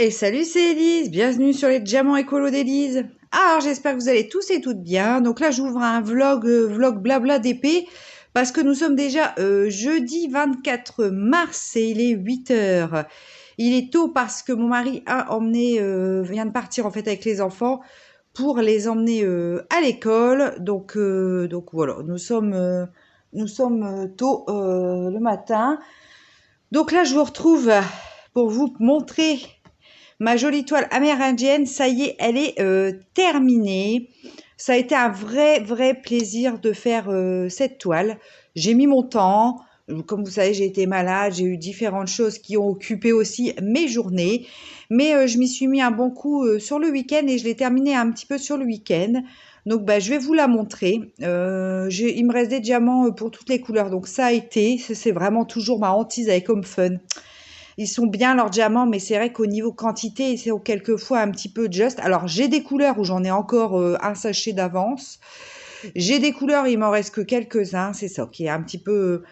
Et salut, c'est Elise, bienvenue sur les diamants écolo d'Elise. Alors j'espère que vous allez tous et toutes bien. Donc là j'ouvre un vlog blabla d'épée parce que nous sommes déjà jeudi 24 mars et il est 8 heures. Il est tôt parce que mon mari vient de partir en fait avec les enfants pour les emmener à l'école. Donc voilà, nous sommes tôt le matin. Donc là je vous retrouve pour vous montrer ma jolie toile amérindienne. Ça y est, elle est terminée. Ça a été un vrai plaisir de faire cette toile. J'ai mis mon temps. Comme vous savez, j'ai été malade, j'ai eu différentes choses qui ont occupé aussi mes journées. Mais je m'y suis mis un bon coup sur le week-end et je l'ai terminée un petit peu sur le week-end. Donc, je vais vous la montrer. Il me reste des diamants pour toutes les couleurs. Donc, ça a été. C'est vraiment toujours ma hantise avec Home Fun. Ils sont bien leurs diamants, mais c'est vrai qu'au niveau quantité, c'est quelquefois un petit peu juste. Alors, j'ai des couleurs où j'en ai encore un sachet d'avance. J'ai des couleurs, il m'en reste que quelques-uns. C'est ça qui est un petit peu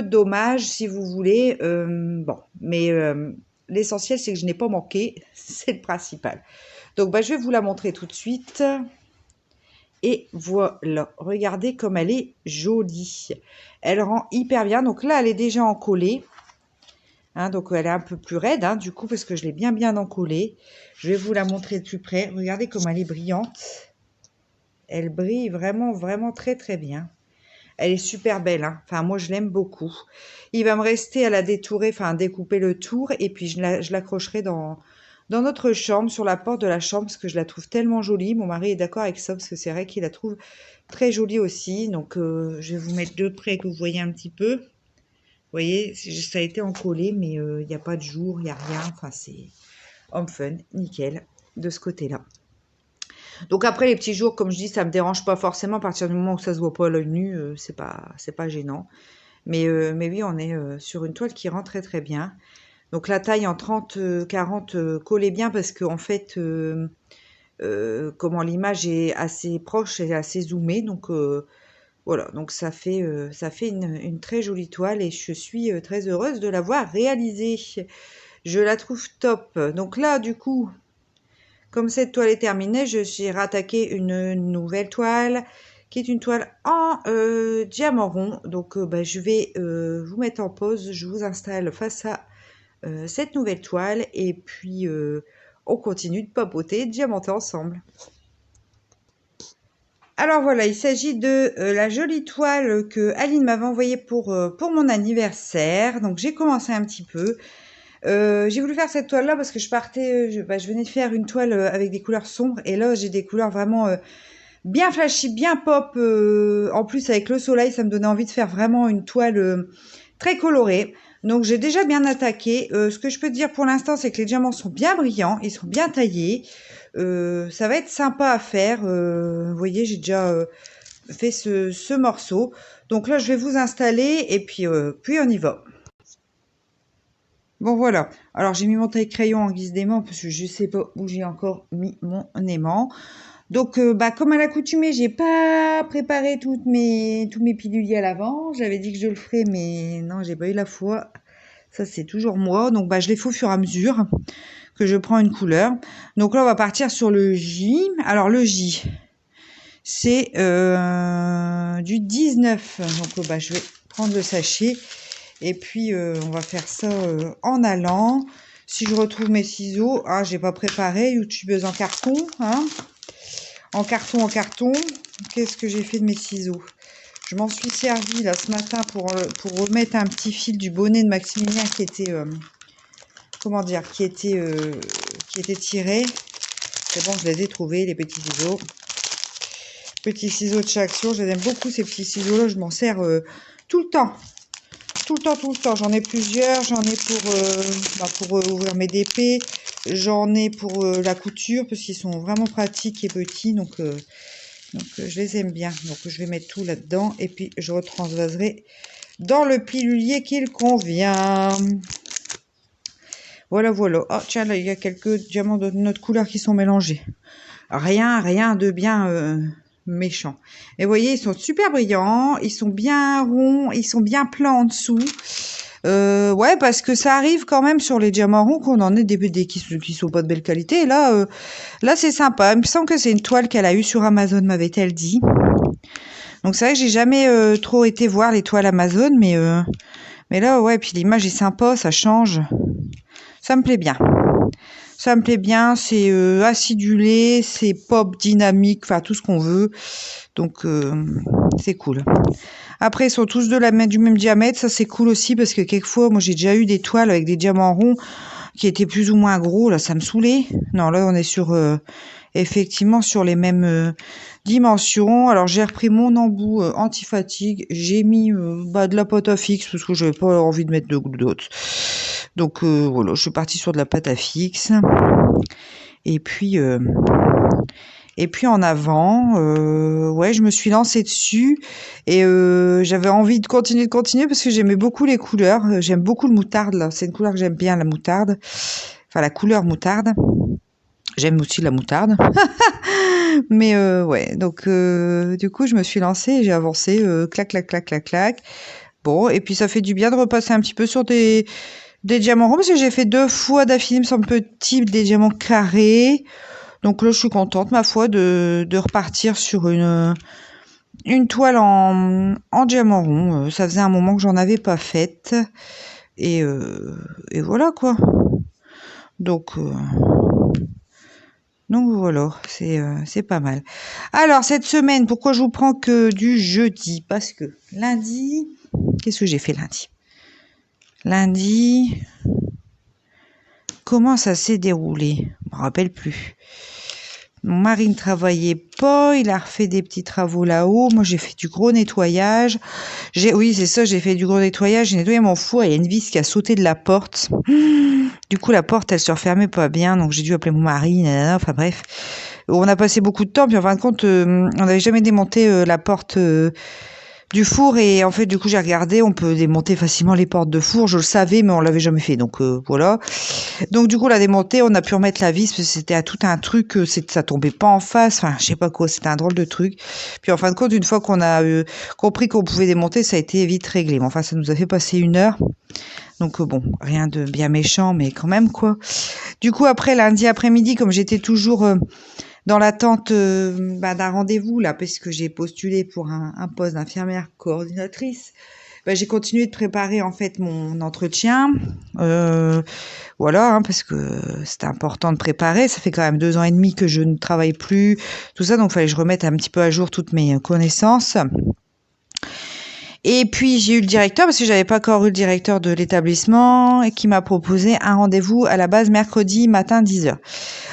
dommage, si vous voulez. Bon, mais l'essentiel, c'est que je n'ai pas manqué. C'est le principal. Donc, je vais vous la montrer tout de suite. Et voilà, regardez comme elle est jolie. Elle rend hyper bien. Donc là, elle est déjà encollée. Donc elle est un peu plus raide, du coup, parce que je l'ai bien encollée. Je vais vous la montrer de plus près. Regardez comme elle est brillante. Elle brille vraiment très bien. Elle est super belle, Enfin, moi, je l'aime beaucoup. Il va me rester à la détourer, enfin, découper le tour, et puis je l'accrocherai dans notre chambre, sur la porte de la chambre, parce que je la trouve tellement jolie. Mon mari est d'accord avec ça, parce que c'est vrai qu'il la trouve très jolie aussi. Donc, je vais vous mettre de près que vous voyez un petit peu. Vous voyez, ça a été encollé, mais il n'y a pas de jour, il n'y a rien. Enfin, c'est homme fun, nickel, de ce côté-là. Donc après, les petits jours, comme je dis, ça me dérange pas forcément. À partir du moment où ça se voit pas à l'œil nu, c'est pas gênant. Mais oui, on est sur une toile qui rend très bien. Donc la taille en 30-40 collait bien parce que en fait, comment l'image est assez proche et assez zoomée. Donc voilà, donc ça fait une très jolie toile et je suis très heureuse de l'avoir réalisée. Je la trouve top. Donc là, du coup, comme cette toile est terminée, j'ai rattaqué une nouvelle toile qui est une toile en diamant rond. Donc je vais vous mettre en pause. Je vous installe face à cette nouvelle toile et puis on continue de papoter, de diamanter ensemble. Alors voilà, il s'agit de la jolie toile que Aline m'avait envoyée pour mon anniversaire. Donc j'ai commencé un petit peu. J'ai voulu faire cette toile-là parce que je partais, je venais de faire une toile avec des couleurs sombres. Et là, j'ai des couleurs vraiment bien flashy, bien pop. En plus, avec le soleil, ça me donnait envie de faire vraiment une toile très colorée. Donc j'ai déjà bien attaqué. Ce que je peux te dire pour l'instant, c'est que les diamants sont bien brillants, ils sont bien taillés. Ça va être sympa à faire. Vous voyez, j'ai déjà fait ce morceau. Donc là, je vais vous installer et puis on y va. Bon voilà. Alors j'ai mis mon taille-crayon en guise d'aimant parce que je sais pas où j'ai encore mis mon aimant. Donc comme à l'accoutumée, j'ai pas préparé tous mes piluliers à l'avant. J'avais dit que je le ferais, mais non, j'ai pas eu la foi. Ça, c'est toujours moi. Donc, je les fais au fur et à mesure que je prends une couleur. Donc là, on va partir sur le J. Alors, le J, c'est du 19. Donc, je vais prendre le sachet. Et puis, on va faire ça en allant. Si je retrouve mes ciseaux, j'ai pas préparé. Youtubeuse en carton, En carton. Qu'est-ce que j'ai fait de mes ciseaux? Je m'en suis servi là ce matin pour remettre un petit fil du bonnet de Maximilien qui était qui était tiré. C'est bon, je les ai trouvés, les petits ciseaux. Petits ciseaux de chaque action. Je les aime beaucoup ces petits ciseaux là. Je m'en sers tout le temps. Tout le temps. J'en ai plusieurs. J'en ai pour ouvrir mes DP. J'en ai pour la couture parce qu'ils sont vraiment pratiques et petits. Donc je les aime bien. Donc je vais mettre tout là-dedans et puis je retransvaserai dans le pilulier qu'il convient. Voilà. Oh tiens, là il y a quelques diamants de notre couleur qui sont mélangés. Rien de bien méchant. Et vous voyez, ils sont super brillants, ils sont bien ronds, ils sont bien plats en dessous. Ouais, parce que ça arrive quand même sur les diamants ronds qu'on en ait des qui sont pas de belle qualité. Et là, là c'est sympa. Il me semble que c'est une toile qu'elle a eue sur Amazon, m'avait-elle dit. Donc c'est vrai que j'ai jamais trop été voir les toiles Amazon, mais là, ouais, puis l'image est sympa, ça change. Ça me plaît bien. Ça me plaît bien, c'est acidulé, c'est pop, dynamique, enfin tout ce qu'on veut. Donc c'est cool. Après, ils sont tous du même diamètre, ça c'est cool aussi parce que quelquefois, moi j'ai déjà eu des toiles avec des diamants ronds qui étaient plus ou moins gros, là ça me saoulait. Non, là on est sur effectivement sur les mêmes dimensions. Alors j'ai repris mon embout anti-fatigue, j'ai mis de la pâte à fixe parce que j'avais pas envie de mettre de gouttes d'autres. Donc voilà, je suis partie sur de la pâte à fixe. Et puis en avant, ouais, je me suis lancée dessus et j'avais envie de continuer parce que j'aimais beaucoup les couleurs. J'aime beaucoup le moutarde là, c'est une couleur que j'aime bien, la moutarde. Enfin la couleur moutarde. J'aime aussi la moutarde. Mais ouais, donc du coup, je me suis lancée, j'ai avancé, clac, clac, clac, clac, clac. Bon, et puis ça fait du bien de repasser un petit peu sur des diamants ronds parce que j'ai fait 2 fois d'affilée, me semble petit, des diamants carrés. Donc là, je suis contente, ma foi, de repartir sur une toile en diamant rond. Ça faisait un moment que j'en avais pas faite. Et voilà, quoi. Donc voilà, c'est pas mal. Alors, cette semaine, pourquoi je vous prends que du jeudi? Parce que lundi, qu'est-ce que j'ai fait lundi? Lundi, comment ça s'est déroulé? Je me rappelle plus. Mon mari ne travaillait pas, il a refait des petits travaux là-haut. Moi, j'ai fait du gros nettoyage. Oui, c'est ça, j'ai fait du gros nettoyage. J'ai nettoyé mon four et il y a une vis qui a sauté de la porte. Du coup, la porte, elle se refermait pas bien, donc j'ai dû appeler mon mari, nanana, enfin bref. On a passé beaucoup de temps, puis en fin de compte, on n'avait jamais démonté la porte du four et en fait, du coup, j'ai regardé, on peut démonter facilement les portes de four. Je le savais, mais on l'avait jamais fait, donc voilà. Donc du coup, on l'a démonté, on a pu remettre la vis parce que c'était à tout un truc, ça tombait pas en face, enfin, je sais pas quoi, c'était un drôle de truc. Puis en fin de compte, une fois qu'on a compris qu'on pouvait démonter, ça a été vite réglé. Mais enfin, ça nous a fait passer 1 heure. Donc bon, rien de bien méchant, mais quand même quoi. Du coup, après, lundi après-midi, comme j'étais toujours dans l'attente d'un rendez-vous, là, parce que j'ai postulé pour un poste d'infirmière coordinatrice, j'ai continué de préparer en fait mon entretien. Voilà, hein, parce que c'était important de préparer. Ça fait quand même 2 ans et demi que je ne travaille plus, tout ça, donc il fallait que je remette un petit peu à jour toutes mes connaissances. Et puis j'ai eu le directeur, parce que j'avais pas encore eu le directeur de l'établissement, et qui m'a proposé un rendez-vous à la base mercredi matin 10h.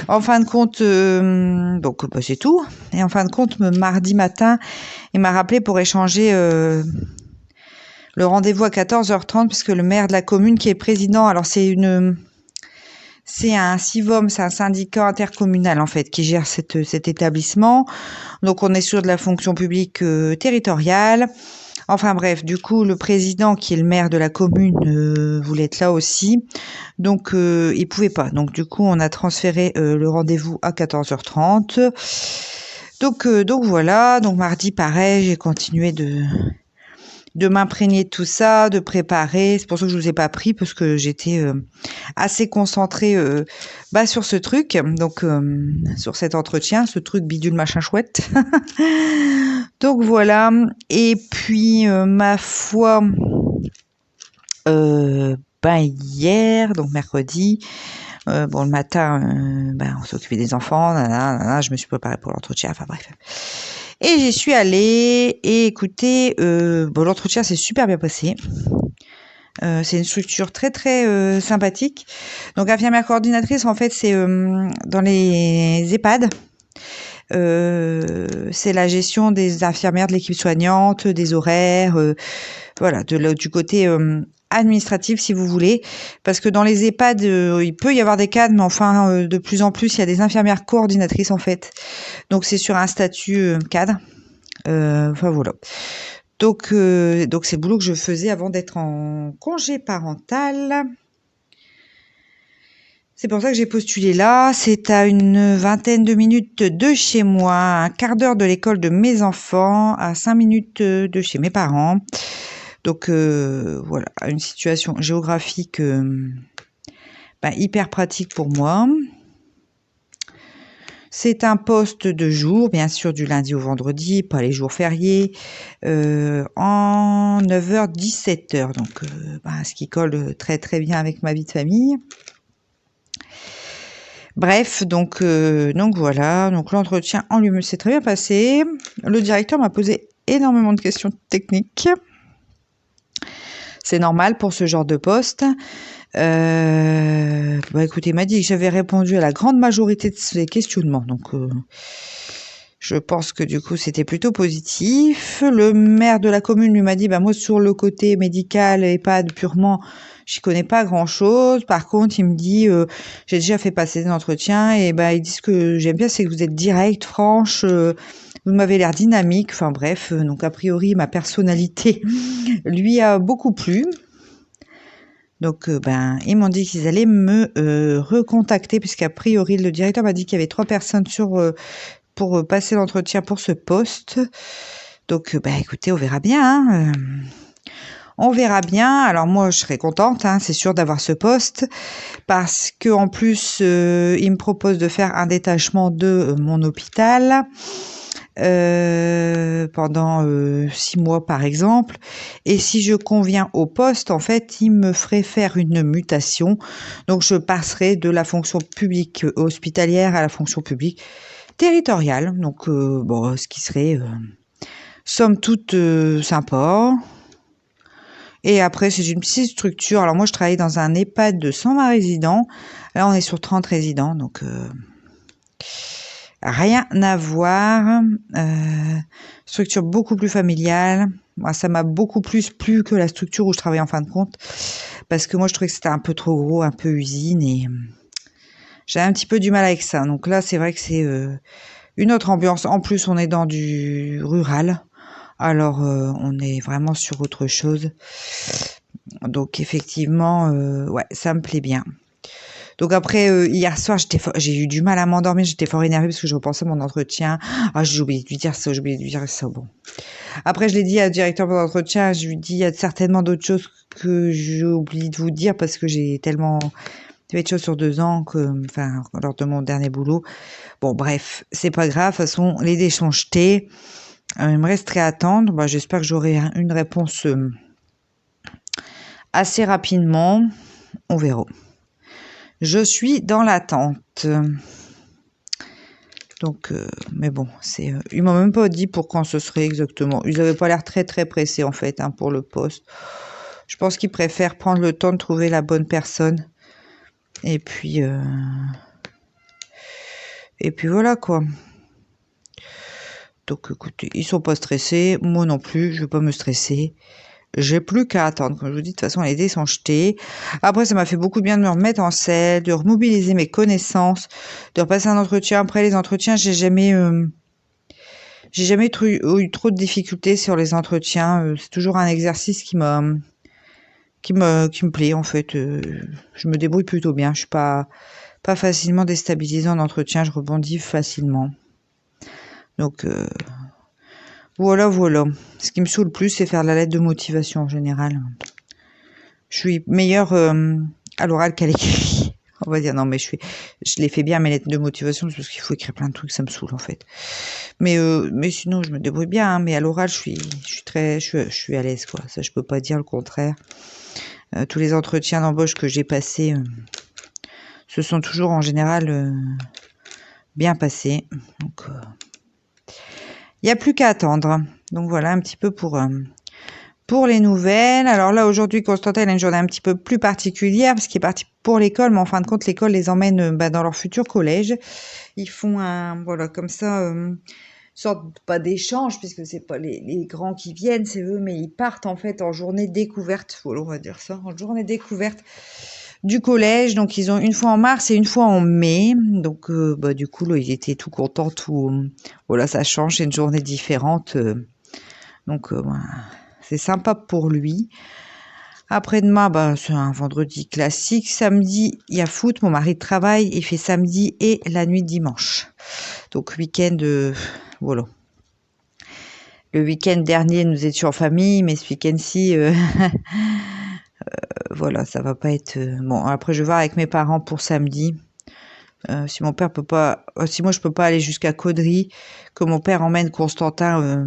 En fin de compte, donc c'est tout. Et en fin de compte, mardi matin, il m'a rappelé pour échanger le rendez-vous à 14h30, puisque le maire de la commune qui est président, alors c'est un CIVOM, c'est un syndicat intercommunal en fait qui gère cet établissement. Donc on est sur de la fonction publique territoriale. Enfin bref, du coup, le président qui est le maire de la commune voulait être là aussi. Donc il pouvait pas. Donc du coup, on a transféré le rendez-vous à 14h30. Donc voilà, donc mardi pareil, j'ai continué de m'imprégner de tout ça, de préparer. C'est pour ça que je vous ai pas pris parce que j'étais assez concentrée sur ce truc, donc sur cet entretien, ce truc bidule machin chouette. Donc voilà. Et puis ma foi, hier, donc mercredi, le matin, on s'est occupé des enfants, je me suis préparée pour l'entretien, enfin bref. Et j'y suis allée et écoutez, l'entretien s'est super bien passé. C'est une structure très très sympathique. Donc infirmière coordinatrice, en fait, c'est dans les EHPAD. C'est la gestion des infirmières, de l'équipe soignante, des horaires, voilà, du côté administratif si vous voulez, parce que dans les EHPAD, il peut y avoir des cadres, mais enfin de plus en plus, il y a des infirmières coordinatrices en fait. Donc c'est sur un statut cadre. Enfin voilà. Donc c'est le boulot que je faisais avant d'être en congé parental. C'est pour ça que j'ai postulé là. C'est à une vingtaine de minutes de chez moi, un quart d'heure de l'école de mes enfants, à 5 minutes de chez mes parents. Donc voilà, une situation géographique hyper pratique pour moi. C'est un poste de jour, bien sûr, du lundi au vendredi, pas les jours fériés, en 9h, 17h. Donc, ce qui colle très très bien avec ma vie de famille. Bref, donc voilà. Donc l'entretien en lui-même s'est très bien passé. Le directeur m'a posé énormément de questions techniques. C'est normal pour ce genre de poste. Écoutez, il m'a dit que j'avais répondu à la grande majorité de ses questionnements. Donc, je pense que du coup, c'était plutôt positif. Le maire de la commune lui m'a dit, moi, sur le côté médical, EHPAD purement, j'y connais pas grand-chose. Par contre, il me dit, j'ai déjà fait passer des entretiens et ils disent que j'aime bien, c'est que vous êtes directe, franche, vous m'avez l'air dynamique. Enfin bref, donc a priori, ma personnalité lui a beaucoup plu. Donc, ils m'ont dit qu'ils allaient me recontacter, puisqu'a priori, le directeur m'a dit qu'il y avait 3 personnes pour passer l'entretien pour ce poste. Donc, écoutez, on verra bien. On verra bien. Alors, moi, je serais contente, c'est sûr, d'avoir ce poste, parce qu'en plus, il me propose de faire un détachement de mon hôpital. Pendant 6 mois par exemple, et si je conviens au poste, en fait, il me ferait faire une mutation, donc je passerai de la fonction publique hospitalière à la fonction publique territoriale, donc ce qui serait somme toute sympa. Et après, c'est une petite structure. Alors moi, je travaille dans un EHPAD de 120 résidents, là on est sur 30 résidents, donc rien à voir. Structure beaucoup plus familiale. Moi, ça m'a beaucoup plus plu que la structure où je travaillais en fin de compte. Parce que moi, je trouvais que c'était un peu trop gros, un peu usine. Et j'avais un petit peu du mal avec ça. Donc là, c'est vrai que c'est une autre ambiance. En plus, on est dans du rural. Alors, on est vraiment sur autre chose. Donc, effectivement, ça me plaît bien. Donc après, hier soir, j'ai eu du mal à m'endormir. J'étais fort énervée parce que je repensais à mon entretien. Ah, j'ai oublié de lui dire ça, j'ai oublié de lui dire ça. Bon. Après, je l'ai dit à directeur de l'entretien. Je lui dis, il y a certainement d'autres choses que j'ai oublié de vous dire parce que j'ai tellement fait de choses sur 2 ans lors de mon dernier boulot. Bon, bref, c'est pas grave. De toute façon, les dés sont jetés. Il me resterait à attendre. J'espère que j'aurai une réponse assez rapidement. On verra. Je suis dans l'attente. Donc, mais bon, ils m'ont même pas dit pour quand ce serait exactement. Ils avaient pas l'air très très pressés en fait pour le poste. Je pense qu'ils préfèrent prendre le temps de trouver la bonne personne. Et puis voilà quoi. Donc écoutez, ils sont pas stressés, moi non plus, je vais pas me stresser. J'ai plus qu'à attendre. Comme je vous dis, de toute façon, les dés sont jetés. Après, ça m'a fait beaucoup de bien de me remettre en selle, de remobiliser mes connaissances, de repasser un entretien. Après les entretiens, j'ai jamais eu trop de difficultés sur les entretiens. C'est toujours un exercice qui me plaît, en fait. Je me débrouille plutôt bien. Je suis pas facilement déstabilisée en entretien. Je rebondis facilement. Donc, voilà. Ce qui me saoule le plus, c'est faire la lettre de motivation en général. Je suis meilleure à l'oral qu'à l'écrit. On va dire non, mais je les fais bien mes lettres de motivation parce qu'il faut écrire plein de trucs, ça me saoule en fait. Mais sinon, je me débrouille bien. Mais à l'oral, je suis à l'aise quoi. Ça, je peux pas dire le contraire. Tous les entretiens d'embauche que j'ai passés se sont toujours en général bien passés. Donc il n'y a plus qu'à attendre. Donc voilà un petit peu pour les nouvelles. Alors là, aujourd'hui, Constantin a une journée un petit peu plus particulière parce qu'il est parti pour l'école, mais en fin de compte, l'école les emmène dans leur futur collège. Ils font comme ça, une sorte, pas d'échange, puisque c'est pas les grands qui viennent, c'est eux, mais ils partent en fait en journée découverte, voilà, on va dire ça, en journée découverte du collège. Donc ils ont une fois en mars et une fois en mai. Donc du coup là, il était tout content, voilà, ça change, c'est une journée différente. Donc c'est sympa pour lui. Après-demain, c'est un vendredi classique. Samedi, il y a foot. Mon mari travaille. Il fait samedi et la nuit dimanche. Donc week-end, voilà. Le week-end dernier, nous étions en famille, mais ce week-end-ci, voilà, ça va pas être... Bon, après, je vais voir avec mes parents pour samedi. Si mon père peut pas... si moi, je peux pas aller jusqu'à Caudry, que mon père emmène Constantin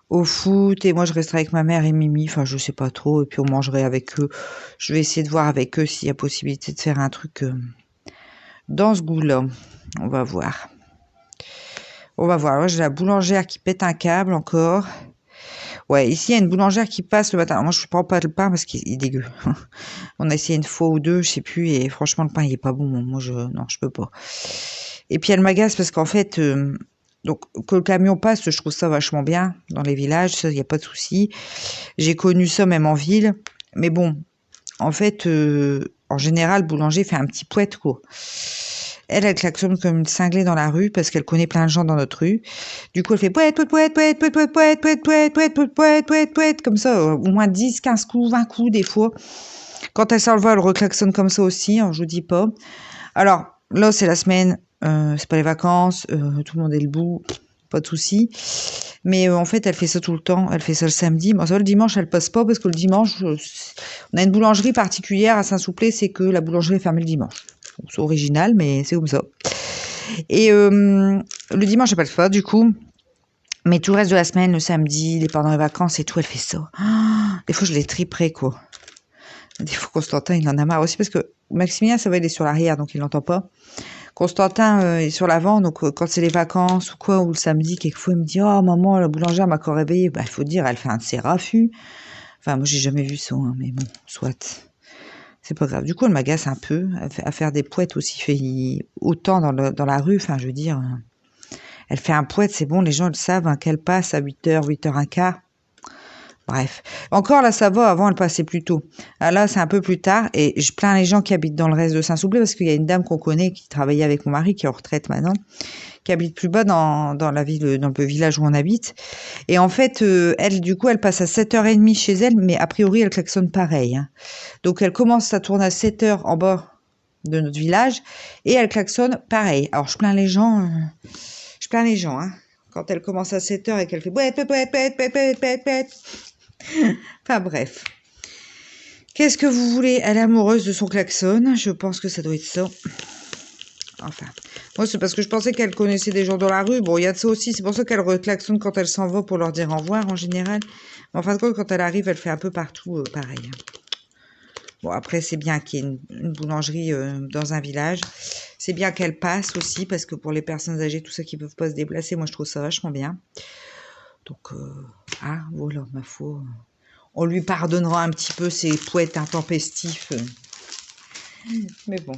au foot, et moi, je resterai avec ma mère et Mimi. Enfin, je sais pas trop, et puis on mangerait avec eux. Je vais essayer de voir avec eux s'il y a possibilité de faire un truc dans ce goût-là. On va voir. On va voir. Là, j'ai la boulangère qui pète un câble encore. Ouais, ici, il y a une boulangère qui passe le matin. Alors, moi, je prends pas le pain parce qu'il est dégueu. On a essayé une fois ou deux, je sais plus, et franchement, le pain, il est pas bon. Moi, non, je peux pas. Et puis, elle m'agace parce qu'en fait, donc, que le camion passe, je trouve ça vachement bien dans les villages. Ça, il n'y a pas de souci. J'ai connu ça même en ville. Mais bon, en fait, en général, le boulanger fait un petit poète, quoi. Elle klaxonne comme une cinglée dans la rue parce qu'elle connaît plein de gens dans notre rue. Du coup, elle fait poète, poète, poète, poète, poète, poète, poète, poète, poète, poète, poète, poète, poète, poète, comme ça, au moins 10, 15 coups, 20 coups des fois. Quand elle sort le vol, elle reclaxonne comme ça aussi, je vous dis pas. Alors, là, c'est la semaine, c'est pas les vacances, tout le monde est debout, pas de souci. Mais en fait, elle fait ça tout le temps. Elle fait ça le samedi. Bon, ça, le dimanche, elle passe pas parce que le dimanche, on a une boulangerie particulière à Saint-Souplé, c'est que la boulangerie est fermée le dimanche. C'est original, mais c'est comme ça. Et le dimanche, elle passe pas, du coup. Mais tout le reste de la semaine, le samedi, pendant les vacances et tout, elle fait ça. Des fois, je les triperais, quoi. Des fois, Constantin, il en a marre aussi parce que Maximilien, ça va, il est sur l'arrière, donc il l'entend pas. Constantin est sur l'avant, donc quand c'est les vacances ou quoi, ou le samedi, quelquefois, il me dit « Oh, maman, la boulangère m'a encore réveillée. » Bah, il faut dire, elle fait un de ses raffus. Enfin, moi, j'ai jamais vu ça, hein, mais bon, soit. C'est pas grave. Du coup, elle m'agace un peu à faire des poètes aussi, fait autant dans la rue. Enfin, je veux dire, elle fait un poète, c'est bon, les gens le savent, hein, qu'elle passe à 8h, 8h15. Bref. Encore là, ça va, avant, elle passait plus tôt. Ah, là, c'est un peu plus tard, et je plains les gens qui habitent dans le reste de Saint-Souplé, parce qu'il y a une dame qu'on connaît qui travaillait avec mon mari, qui est en retraite maintenant, qui habite plus bas dans la ville, dans le village où on habite. Et en fait, elle, du coup, elle passe à 7h30 chez elle, mais a priori, elle klaxonne pareil, hein. Donc, elle commence sa tourner à 7h en bas de notre village, et elle klaxonne pareil. Alors, je plains les gens, hein. Quand elle commence à 7h et qu'elle fait poète, poète, poète, poète, poète, poète, poète. Enfin, bref. Qu'est-ce que vous voulez? Elle est amoureuse de son klaxon. Je pense que ça doit être ça. Enfin, moi, c'est parce que je pensais qu'elle connaissait des gens dans la rue. Bon, il y a de ça aussi. C'est pour ça qu'elle reklaxonne quand elle s'en va pour leur dire au revoir, en général. Mais en fin de compte, quand elle arrive, elle fait un peu partout pareil. Bon, après, c'est bien qu'il y ait une boulangerie dans un village. C'est bien qu'elle passe aussi, parce que pour les personnes âgées, tout ça qui ne peuvent pas se déplacer, moi, je trouve ça vachement bien. Donc, voilà, ma foi. On lui pardonnera un petit peu ses poètes intempestifs. Mais bon,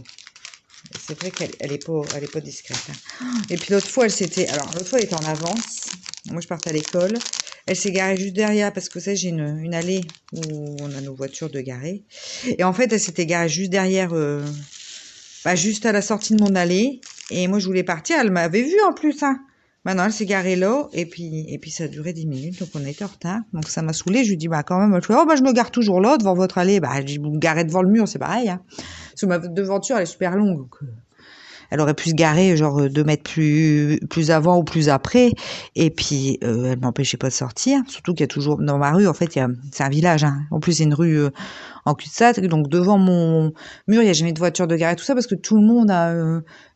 c'est vrai qu'elle est pas discrète, hein. Et puis l'autre fois, l'autre fois, elle était en avance. Moi, je partais à l'école. Elle s'est garée juste derrière, parce que j'ai une allée où on a nos voitures de garées. Et en fait, elle s'était garée juste derrière, juste à la sortie de mon allée. Et moi, je voulais partir. Elle m'avait vue en plus, hein. Maintenant, elle s'est garée là, et puis ça a duré 10 minutes, donc on était en retard. Donc ça m'a saoulée. Je lui dis, quand même, je me gare toujours là, devant votre allée. Je vous garez devant le mur, c'est pareil, hein. Parce que ma devanture, elle est super longue, donc elle aurait pu se garer, genre 2 mètres plus avant ou plus après. Et puis, elle m'empêchait pas de sortir. Surtout qu'il y a toujours, dans ma rue, en fait, c'est un village, hein. En plus, c'est une rue en cul-de-sac. Donc, devant mon mur, il n'y a jamais de voiture de garer, tout ça, parce que tout le monde a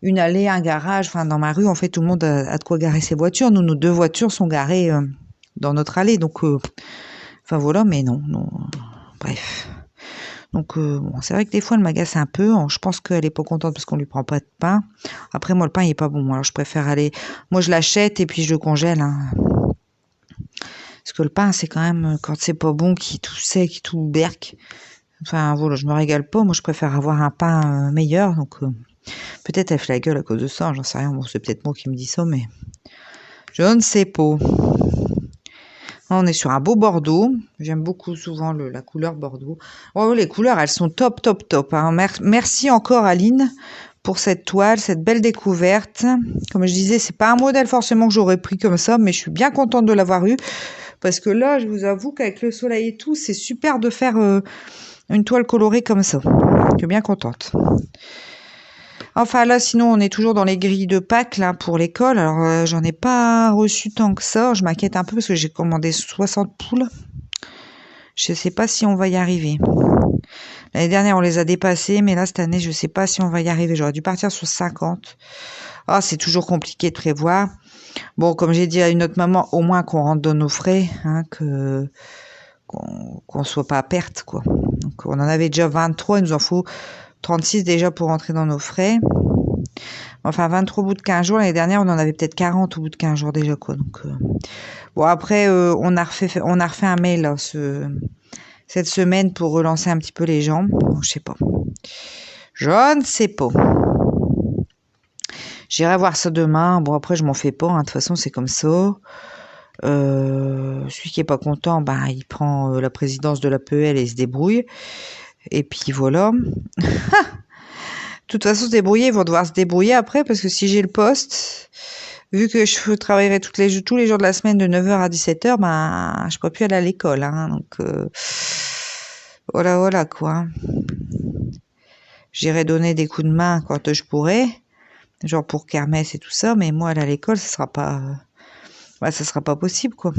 une allée, un garage. Enfin, dans ma rue, en fait, tout le monde a de quoi garer ses voitures. Nous, nos 2 voitures sont garées dans notre allée. Donc, enfin, voilà, mais non. Bref. Donc, c'est vrai que des fois, elle m'agace un peu. Je pense qu'elle est pas contente parce qu'on lui prend pas de pain. Après, moi, le pain, il est pas bon. Alors, je préfère aller... Moi, je l'achète et puis je le congèle, hein. Parce que le pain, c'est quand même, quand c'est pas bon, qui est tout sec, qui est tout berque. Enfin, voilà, je me régale pas. Moi, je préfère avoir un pain meilleur. Donc, peut-être elle fait la gueule à cause de ça. J'en sais rien. Bon, c'est peut-être moi qui me dis ça, mais je ne sais pas. On est sur un beau bordeaux. J'aime beaucoup souvent la couleur bordeaux. Oh, les couleurs, elles sont top, top, top, hein. Merci encore, Aline, pour cette toile, cette belle découverte. Comme je disais, c'est pas un modèle forcément que j'aurais pris comme ça, mais je suis bien contente de l'avoir eu. Parce que là, je vous avoue qu'avec le soleil et tout, c'est super de faire une toile colorée comme ça. Je suis bien contente. Enfin là, sinon, on est toujours dans les grilles de Pâques là pour l'école. Alors, j'en ai pas reçu tant que ça. Je m'inquiète un peu parce que j'ai commandé 60 poules. Je sais pas si on va y arriver. L'année dernière, on les a dépassés, mais là, cette année, je sais pas si on va y arriver. J'aurais dû partir sur 50. Ah, c'est toujours compliqué de prévoir. Bon, comme j'ai dit à une autre maman, au moins qu'on rentre dans nos frais, hein, qu'on soit pas à perte, quoi. Donc, on en avait déjà 23, il nous en faut 36 déjà pour rentrer dans nos frais. Enfin, 23 au bout de 15 jours. L'année dernière, on en avait peut-être 40 au bout de 15 jours déjà, quoi. Donc, bon, après, on a refait un mail là, cette semaine pour relancer un petit peu les gens. Bon, je sais pas. Je ne sais pas. J'irai voir ça demain. Bon, après, je m'en fais pas. Hein. De toute façon, c'est comme ça. Celui qui est pas content, ben, il prend la présidence de l'APL et il se débrouille. Et puis voilà. De toute façon, se débrouiller, ils vont devoir se débrouiller après parce que si j'ai le poste, vu que je travaillerai tous les jours de la semaine de 9h à 17h, ben, je pourrais plus aller à l'école. Hein, donc, voilà, quoi. J'irai donner des coups de main quand je pourrai, genre pour kermesse et tout ça, mais moi, aller à l'école, ça sera pas possible, quoi.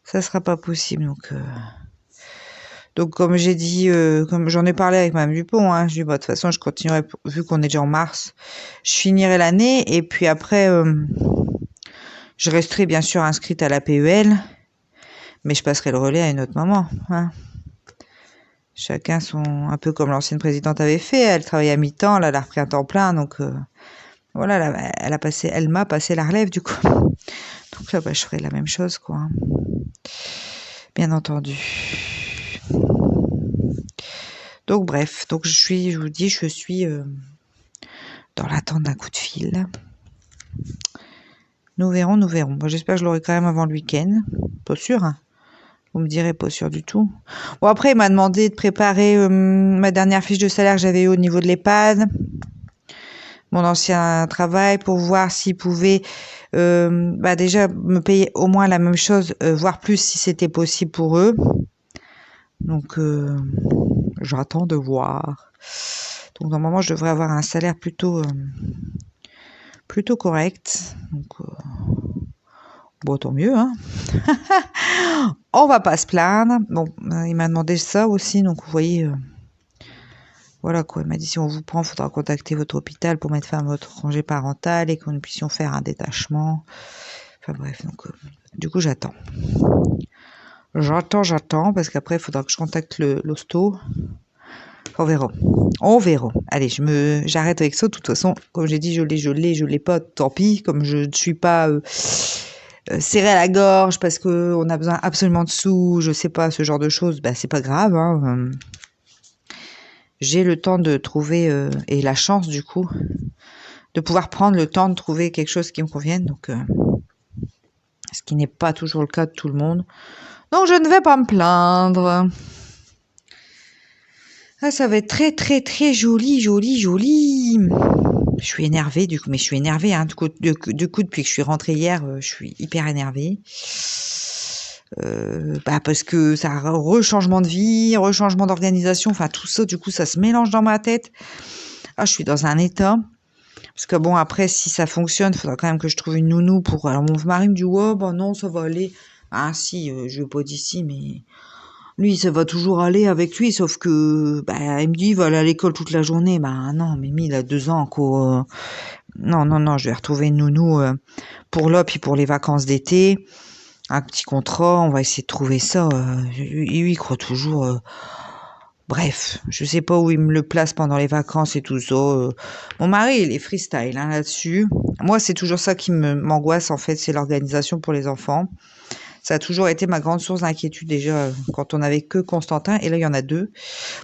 Ça sera pas possible, donc comme j'ai dit, comme j'en ai parlé avec Mme Dupont, hein, je dis, bah, de toute façon, je continuerai, vu qu'on est déjà en mars, je finirai l'année, et puis après, je resterai bien sûr inscrite à la PEL, mais je passerai le relais à une autre maman, hein. Chacun un peu comme l'ancienne présidente avait fait, elle travaillait à mi-temps, là, elle a repris un temps plein, donc, voilà, elle m'a passé la relève, du coup. Donc là, bah, je ferai la même chose, quoi. Bien entendu. Donc bref, je vous dis, je suis dans l'attente d'un coup de fil. Nous verrons. Bon, j'espère que je l'aurai quand même avant le week-end. Pas sûr, hein. Vous me direz pas sûr du tout. Bon, après, il m'a demandé de préparer ma dernière fiche de salaire que j'avais eue au niveau de l'EHPAD, mon ancien travail, pour voir s'il pouvait déjà me payer au moins la même chose, voire plus si c'était possible pour eux. Donc, j'attends de voir. Donc, normalement, je devrais avoir un salaire plutôt correct. Donc, bon, tant mieux, hein. On va pas se plaindre. Bon, il m'a demandé ça aussi, donc vous voyez, voilà quoi. Il m'a dit si on vous prend, il faudra contacter votre hôpital pour mettre fin à votre congé parental et que nous puissions faire un détachement. Enfin bref, donc du coup j'attends. J'attends, parce qu'après il faudra que je contacte l'hosto. On verra. Allez, j'arrête avec ça. De toute façon, comme j'ai dit, je l'ai pas, tant pis. Comme je ne suis pas serré à la gorge parce que on a besoin absolument de sous, je sais pas, ce genre de choses, bah c'est pas grave, hein. J'ai le temps de trouver et la chance du coup de pouvoir prendre le temps de trouver quelque chose qui me convienne, donc ce qui n'est pas toujours le cas de tout le monde. Donc je ne vais pas me plaindre. Ah, ça va être très très très joli. Je suis énervée du coup, mais je suis énervée, hein, du coup depuis que je suis rentrée hier, je suis hyper énervée. Parce que ça a rechangement de vie, rechangement d'organisation, enfin tout ça, du coup ça se mélange dans ma tête. Ah, je suis dans un état. Parce que bon, après, si ça fonctionne, il faudra quand même que je trouve une nounou pour. Alors mon mari me dit, ouais, bah non, ça va aller. Ah si, je veux pas d'ici, mais lui, ça va toujours aller avec lui, sauf que, il me dit, il va aller à l'école toute la journée. Bah non, Mimi, il a 2 ans, quoi. Non, je vais retrouver une nounou pour là, puis pour les vacances d'été. Un petit contrat, on va essayer de trouver ça. Lui, il croit toujours. Bref, je sais pas où il me le place pendant les vacances et tout ça. Mon mari, il est freestyle hein, là-dessus. Moi, c'est toujours ça qui m'angoisse, en fait, c'est l'organisation pour les enfants. Ça a toujours été ma grande source d'inquiétude déjà quand on n'avait que Constantin. Et là, il y en a 2.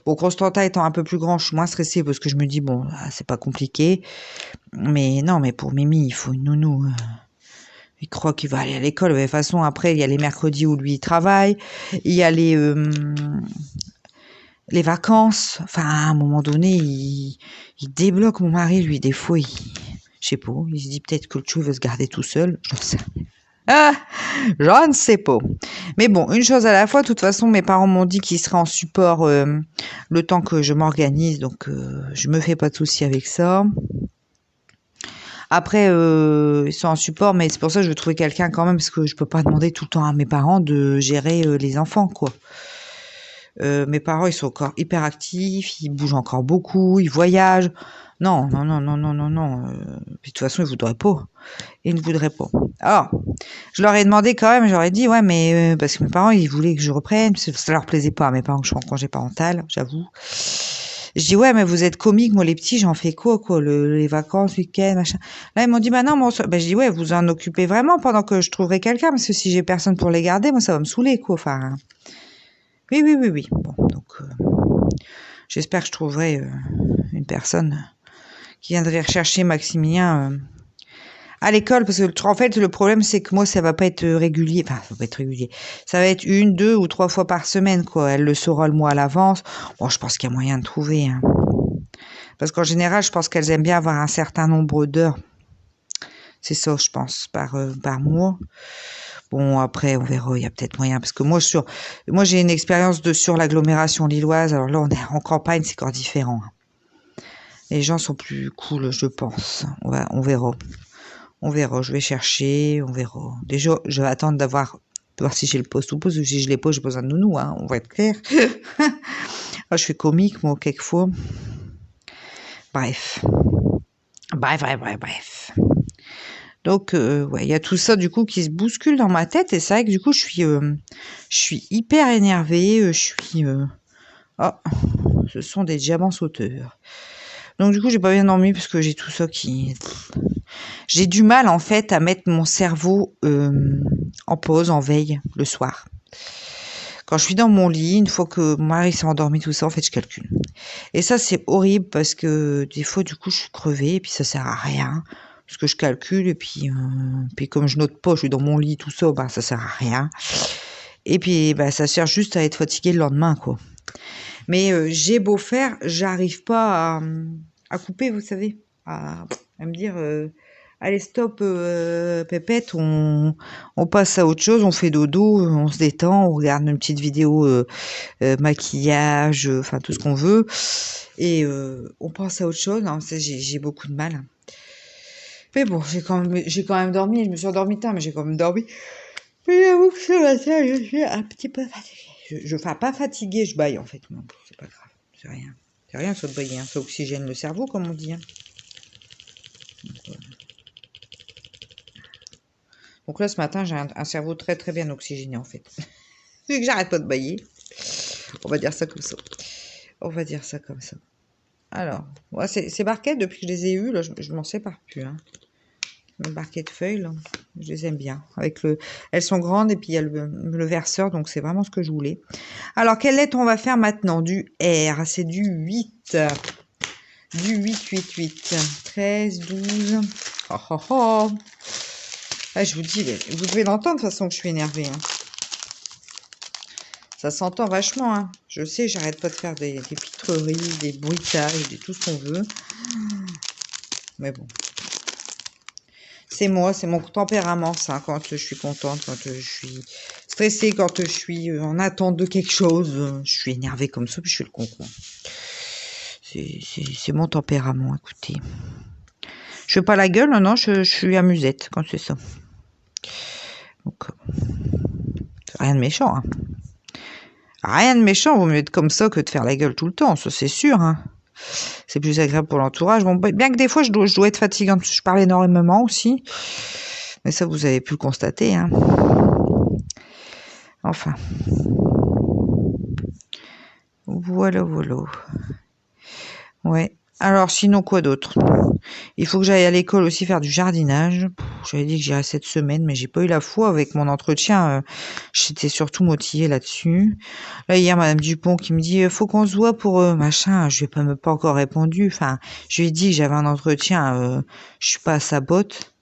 Bon, Constantin étant un peu plus grand, je suis moins stressée parce que je me dis, bon, c'est pas compliqué. Mais non, mais pour Mimi, il faut une nounou. Il croit qu'il va aller à l'école. De toute façon, après, il y a les mercredis où lui, il travaille. Il y a les vacances. Enfin, à un moment donné, il débloque mon mari, lui. Des fois, je sais pas, il se dit peut-être que le chou veut se garder tout seul. J'en sais rien. Ah, je ne sais pas. Mais bon, une chose à la fois. De toute façon, mes parents m'ont dit qu'ils seraient en support le temps que je m'organise. Donc, je me fais pas de soucis avec ça. Après, ils sont en support, mais c'est pour ça que je veux trouver quelqu'un quand même, parce que je peux pas demander tout le temps à mes parents de gérer les enfants, quoi. Mes parents, ils sont encore hyper actifs, ils bougent encore beaucoup, ils voyagent. Non, non, non, non, non, non, non. Puis de toute façon, ils voudraient pas. Ils ne voudraient pas. Alors, je leur ai demandé quand même, j'aurais dit, ouais, mais parce que mes parents, ils voulaient que je reprenne, parce que ça leur plaisait pas à mes parents que je sois en congé parental, j'avoue. Je dis, ouais, mais vous êtes comiques, moi, les petits, j'en fais quoi, les vacances, week-end, machin. Là, ils m'ont dit, bah non, moi, ben, je dis, ouais, vous en occupez vraiment pendant que je trouverai quelqu'un, parce que si j'ai personne pour les garder, moi, ça va me saouler, quoi. Enfin, oui, oui, oui, oui. Bon, donc, j'espère que je trouverai une personne qui viendrait rechercher Maximilien à l'école, parce que en fait, le problème, c'est que moi, ça va pas être régulier. Enfin, ça va pas être régulier. Ça va être 1, 2 ou 3 fois par semaine, quoi. Elle le saura le mois à l'avance. Bon, je pense qu'il y a moyen de trouver, hein. Parce qu'en général, je pense qu'elles aiment bien avoir un certain nombre d'heures. C'est ça, je pense, par mois. Bon, après, on verra, il y a peut-être moyen. Parce que moi, j'ai une expérience sur l'agglomération lilloise. Alors là, on est en campagne, c'est encore différent, hein. Les gens sont plus cool, je pense. On verra. On verra, je vais chercher, on verra. Déjà, je vais attendre de voir si j'ai le poste ou pas. Si je l'ai pas, j'ai besoin de nounou, hein, on va être clair. Je fais comique, moi, quelquefois. Bref. Bref. Donc, ouais, il y a tout ça, du coup, qui se bouscule dans ma tête. Et c'est vrai que, du coup, je suis hyper énervée. Oh, ce sont des diamants sauteurs. Donc, du coup, j'ai pas bien dormi parce que j'ai tout ça qui... J'ai du mal, en fait, à mettre mon cerveau en pause, en veille, le soir. Quand je suis dans mon lit, une fois que mon mari s'est endormi, tout ça, en fait, je calcule. Et ça, c'est horrible parce que des fois, du coup, je suis crevée et puis ça sert à rien. Parce que je calcule et puis comme je note pas, je suis dans mon lit, tout ça, bah, ça sert à rien. Et puis, bah, ça sert juste à être fatigué le lendemain, quoi. Mais j'ai beau faire, j'arrive pas à couper, vous savez, à me dire, allez stop, pépette, on passe à autre chose, on fait dodo, on se détend, on regarde une petite vidéo maquillage, enfin tout ce qu'on veut, et on passe à autre chose. Non, j'ai beaucoup de mal. Mais bon, j'ai quand même dormi, je me suis endormie tard, mais j'ai quand même dormi. Mais j'avoue que ce matin, je suis un petit peu fatiguée. Enfin, pas fatiguée, je baille en fait. Non, c'est pas grave, c'est rien. C'est rien, ça de bailler, hein. Ça oxygène le cerveau, comme on dit, hein. Donc là, ce matin, j'ai un cerveau très très bien oxygéné en fait. Vu que j'arrête pas de bailler. On va dire ça comme ça. On va dire ça comme ça. Alors, ouais, ces barquettes, depuis que je les ai eues, là, je m'en sépare plus, hein. Mes barquettes feuilles, là, je les aime bien. Elles sont grandes et puis il y a le verseur, donc c'est vraiment ce que je voulais. Alors, quelle lettre on va faire maintenant? Du R, c'est du 8. Du 8. 13, 12. Oh, oh, oh. Ah, je vous dis, vous devez l'entendre de toute façon que je suis énervée, hein. Ça s'entend vachement, hein. Je sais, j'arrête pas de faire des pitreries, des bruitages, tout ce qu'on veut. Mais bon. C'est moi, c'est mon tempérament, ça, quand je suis contente, quand je suis stressée, quand je suis en attente de quelque chose. Je suis énervée comme ça, puis je fais le concon. C'est mon tempérament, écoutez. Je fais pas la gueule, non, je suis amusette quand c'est ça. Donc, c'est rien de méchant, hein. Rien de méchant, vaut mieux être comme ça que de faire la gueule tout le temps, ça c'est sûr, hein. C'est plus agréable pour l'entourage. Bon, bien que des fois, je dois être fatigante, parce que je parle énormément aussi. Mais ça, vous avez pu le constater, hein. Enfin. Voilà. Ouais. Alors, sinon, quoi d'autre? Il faut que j'aille à l'école aussi faire du jardinage. J'avais dit que j'irais cette semaine, mais j'ai pas eu la foi avec mon entretien. J'étais surtout motivée là-dessus. Là, hier, Madame Dupont qui me dit, faut qu'on se voit pour machin. Je lui ai pas encore répondu. Enfin, je lui ai dit que j'avais un entretien. Je suis pas à sa botte.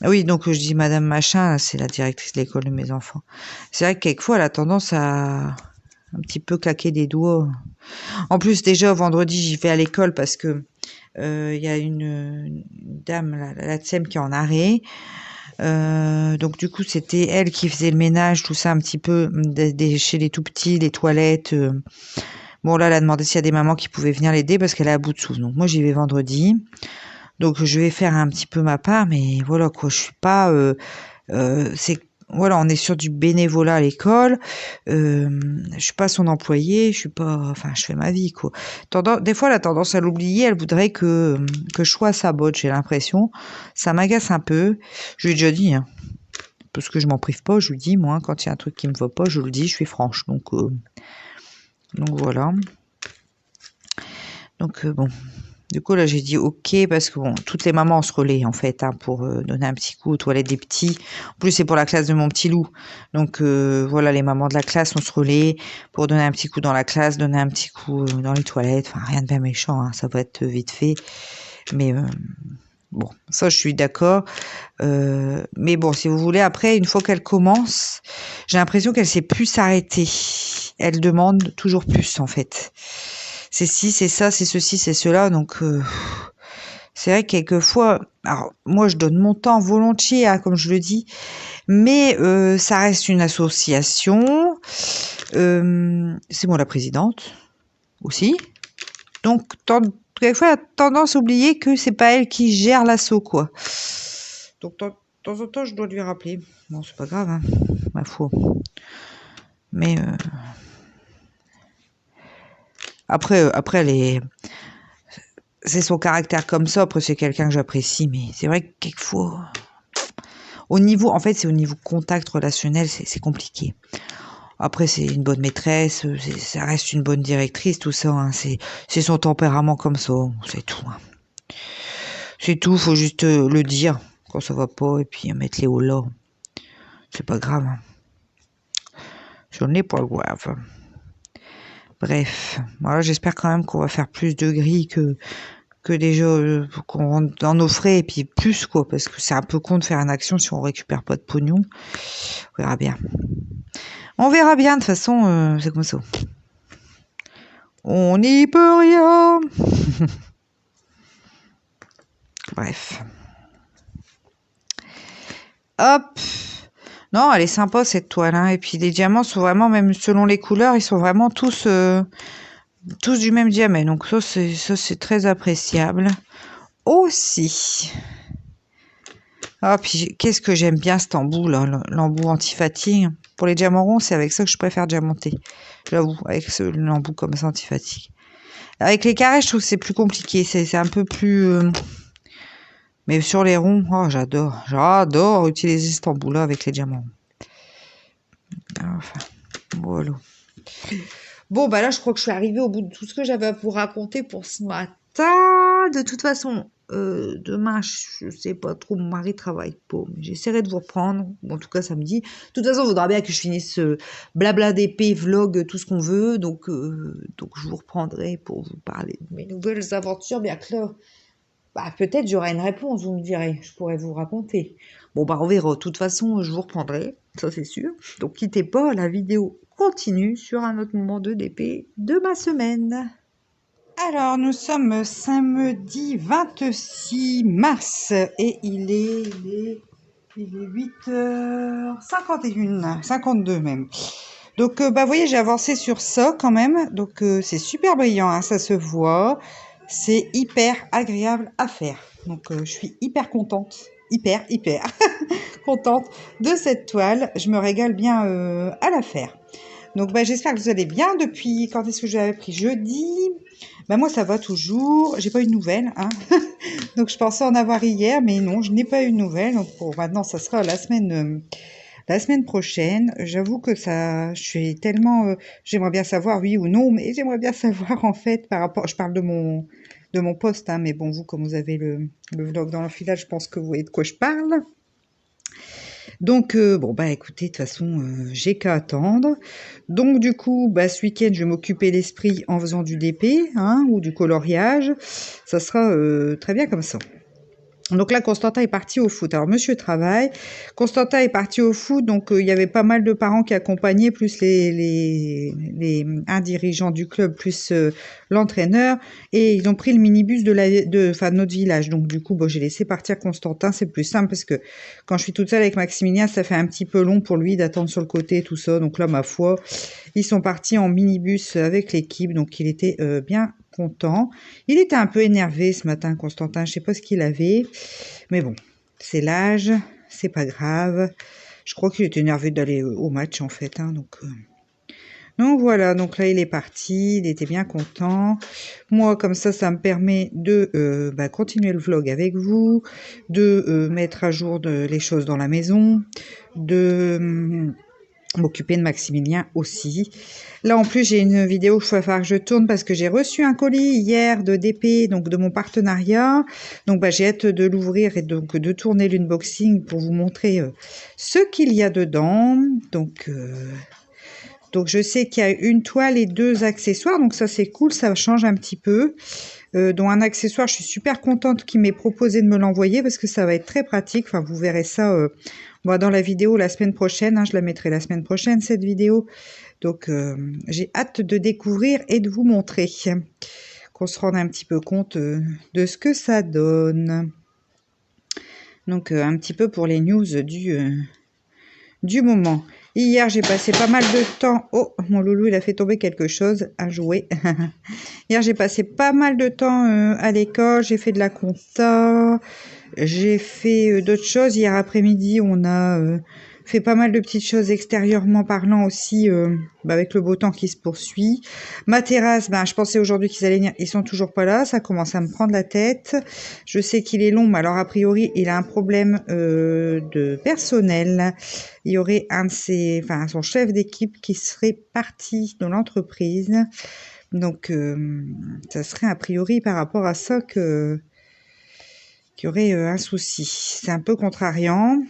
Ah oui, donc je dis Madame Machin, c'est la directrice de l'école de mes enfants. C'est vrai que quelquefois, elle a tendance à un petit peu claquer des doigts. En plus, déjà, vendredi, j'y vais à l'école parce que il y a une dame, la TSEM, qui est en arrêt. Donc du coup, c'était elle qui faisait le ménage, tout ça un petit peu chez les tout petits, les toilettes. Bon là, elle a demandé s'il y a des mamans qui pouvaient venir l'aider parce qu'elle est à bout de sous. Donc moi, j'y vais vendredi. Donc je vais faire un petit peu ma part, mais voilà quoi, je suis pas. C'est voilà, on est sur du bénévolat à l'école. Je suis pas son employé, je suis pas. Enfin, je fais ma vie quoi. Des fois, elle a tendance à l'oublier. Elle voudrait que je sois sa botte. J'ai l'impression. Ça m'agace un peu. Je lui ai déjà dit. Hein. Parce que je m'en prive pas, je lui dis, moi, quand il y a un truc qui me va pas, je le dis, je suis franche. Donc voilà. Donc bon. Du coup, là, j'ai dit OK parce que bon, toutes les mamans se relaient en fait hein, pour donner un petit coup aux toilettes des petits. En plus, c'est pour la classe de mon petit loup. Donc voilà, les mamans de la classe, on se relaie pour donner un petit coup dans la classe, donner un petit coup dans les toilettes. Enfin, rien de bien méchant, hein, ça va être vite fait. Mais bon, ça, je suis d'accord. Mais bon, si vous voulez, après, une fois qu'elle commence, j'ai l'impression qu'elle sait plus s'arrêter. Elle demande toujours plus en fait. C'est ci, c'est ça, c'est ceci, c'est cela. Donc, c'est vrai que quelquefois, alors moi je donne mon temps volontiers, hein, comme je le dis, mais ça reste une association. C'est moi la présidente aussi. Donc, quelquefois, elle a tendance à oublier que c'est pas elle qui gère l'asso, quoi. Donc, de temps en temps, je dois lui rappeler. Bon, c'est pas grave, hein, ma foi. Mais après, elle est. C'est son caractère comme ça. Après, c'est quelqu'un que j'apprécie, mais c'est vrai que quelquefois, en fait, c'est au niveau contact relationnel, c'est compliqué. Après, c'est une bonne maîtresse, ça reste une bonne directrice, tout ça. Hein, c'est son tempérament comme ça, c'est tout. Hein. C'est tout, faut juste le dire quand ça va pas et puis mettre les hauts là. C'est pas grave. Hein. Ce n'est pas grave. Bref, voilà, j'espère quand même qu'on va faire plus de grilles que déjà qu'on rentre dans nos frais et puis plus quoi, parce que c'est un peu con de faire une action si on récupère pas de pognon. On verra bien. On verra bien, de toute façon, c'est comme ça. On n'y peut rien. Bref. Hop. Non, elle est sympa cette toile. Hein. Et puis les diamants sont vraiment, même selon les couleurs, ils sont vraiment tous du même diamètre. Donc ça, c'est très appréciable. Aussi. Ah, puis qu'est-ce que j'aime bien cet embout là, l'embout anti-fatigue. Pour les diamants ronds, c'est avec ça que je préfère diamanter. J'avoue, avec l'embout comme ça anti-fatigue. Avec les carrés, je trouve que c'est plus compliqué. C'est un peu plus... Mais sur les ronds, oh, j'adore utiliser cet embout là avec les diamants. Enfin, voilà. Bon, bah là, je crois que je suis arrivée au bout de tout ce que j'avais à vous raconter pour ce matin. De toute façon, demain, je sais pas trop, mon mari travaille pas, mais j'essaierai de vous reprendre, bon, en tout cas samedi. De toute façon, il faudra bien que je finisse ce blabla d'épée, vlog, tout ce qu'on veut, donc je vous reprendrai pour vous parler de mes nouvelles aventures, bien que là, bah, peut-être j'aurai une réponse, vous me direz, je pourrais vous raconter. Bon, bah on verra, de toute façon, je vous reprendrai, ça c'est sûr. Donc quittez pas, la vidéo continue sur un autre moment de DP de ma semaine. Alors, nous sommes samedi 26 mars et il est 8h51, 52 même. Donc, bah, vous voyez, j'ai avancé sur ça quand même. Donc, c'est super brillant, hein, ça se voit. C'est hyper agréable à faire. Donc, je suis hyper contente. Hyper contente de cette toile. Je me régale bien à la faire. Donc, bah, j'espère que vous allez bien. Depuis quand est-ce que j'avais pris jeudi? Bah, moi, ça va toujours. J'ai pas eu de nouvelles. Hein. Donc, je pensais en avoir hier, mais non, je n'ai pas eu de nouvelles. Donc, pour maintenant, ça sera la semaine prochaine. J'avoue que ça, je suis tellement... j'aimerais bien savoir oui ou non, mais j'aimerais bien savoir, en fait, par rapport... Je parle de mon poste, hein, mais bon, vous, comme vous avez le vlog dans l'enfilage, je pense que vous voyez de quoi je parle. Donc, bon, bah écoutez, de toute façon, j'ai qu'à attendre. Donc, du coup, bah, ce week-end, je vais m'occuper l'esprit en faisant du DP, hein, ou du coloriage. Ça sera très bien comme ça. Donc là, Constantin est parti au foot. Alors, monsieur travaille. Constantin est parti au foot. Donc, il y avait pas mal de parents qui accompagnaient, plus un dirigeant du club, plus l'entraîneur. Et ils ont pris le minibus de notre village. Donc, du coup, bon, j'ai laissé partir Constantin. C'est plus simple parce que quand je suis toute seule avec Maximilien, ça fait un petit peu long pour lui d'attendre sur le côté, tout ça. Donc là, ma foi, ils sont partis en minibus avec l'équipe. Donc, il était bien content. Il était un peu énervé ce matin, Constantin. Je sais pas ce qu'il avait. Mais bon, c'est l'âge, c'est pas grave. Je crois qu'il était énervé d'aller au match en fait. Hein, donc voilà, donc là il est parti, il était bien content. Moi comme ça me permet de continuer le vlog avec vous, de mettre à jour les choses dans la maison, de m'occuper de Maximilien aussi. Là en plus j'ai une vidéo qu'il va falloir que je tourne parce que j'ai reçu un colis hier de DP, donc de mon partenariat. Donc j'ai hâte de l'ouvrir et donc de tourner l'unboxing pour vous montrer ce qu'il y a dedans. Donc je sais qu'il y a une toile et 2 accessoires, donc ça c'est cool, ça change un petit peu. Dont un accessoire, je suis super contente qu'il m'ait proposé de me l'envoyer parce que ça va être très pratique. Enfin, vous verrez ça dans la vidéo la semaine prochaine. Hein, je la mettrai la semaine prochaine, cette vidéo. Donc, j'ai hâte de découvrir et de vous montrer. Qu'on se rende un petit peu compte de ce que ça donne. Donc, un petit peu pour les news du moment. Hier, j'ai passé pas mal de temps... Oh, mon loulou, il a fait tomber quelque chose à jouer. Hier, j'ai passé pas mal de temps à l'école. J'ai fait de la compta. J'ai fait d'autres choses. Hier après-midi, on a fait pas mal de petites choses extérieurement parlant aussi, avec le beau temps qui se poursuit. Ma terrasse, je pensais aujourd'hui qu'ils allaient venir. Ils sont toujours pas là. Ça commence à me prendre la tête. Je sais qu'il est long, mais alors a priori, il a un problème de personnel. Il y aurait son chef d'équipe qui serait parti de l'entreprise. Donc, ça serait a priori par rapport à ça qu'il y aurait un souci. C'est un peu contrariant.